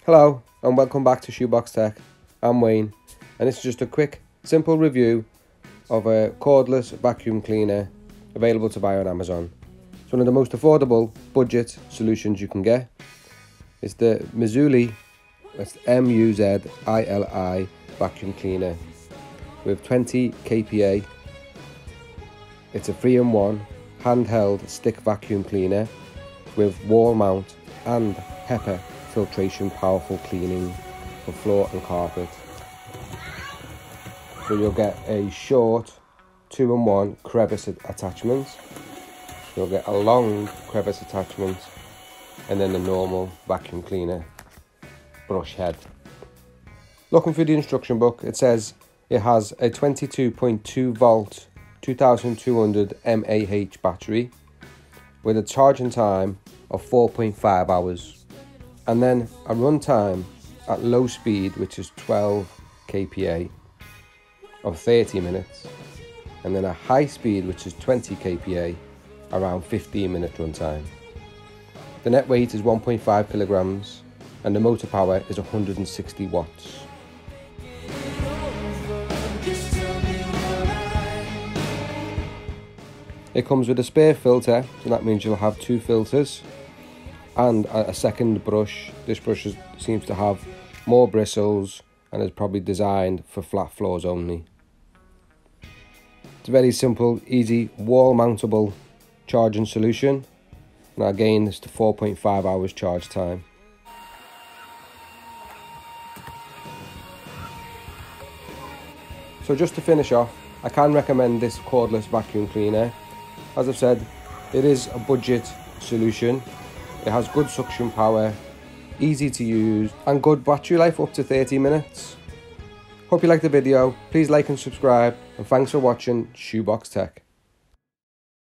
Hello and welcome back to Shoebox Tech. I'm Wayne and this is just a quick, simple review of a cordless vacuum cleaner available to buy on Amazon. It's one of the most affordable budget solutions you can get. It's the Muzili, that's Muzili vacuum cleaner with 20 kPa. It's a 3-in-1 handheld stick vacuum cleaner with wall mount and HEPA filtration powerful cleaning for floor and carpet. So you'll get a short 2-in-1 crevice attachment, you'll get a long crevice attachment, and then the normal vacuum cleaner brush head. Looking through the instruction book, it says it has a 22.2 volt 2200 mAh battery with a charging time of 4.5 hours. And then a run time at low speed, which is 12 kPa, of 30 minutes. And then a high speed, which is 20 kPa, around 15-minute run time. The net weight is 1.5 kilograms and the motor power is 160 watts. It comes with a spare filter, so that means you'll have 2 filters. And a second brush. This brush seems to have more bristles and is probably designed for flat floors only. It's a very simple, easy, wall mountable charging solution. Now again, it's the 4.5 hours charge time. So just to finish off, I can recommend this cordless vacuum cleaner. As I've said, it is a budget solution. It has good suction power, easy to use, and good battery life up to 30 minutes. Hope you liked the video. Please like and subscribe, and thanks for watching Shoebox Tech.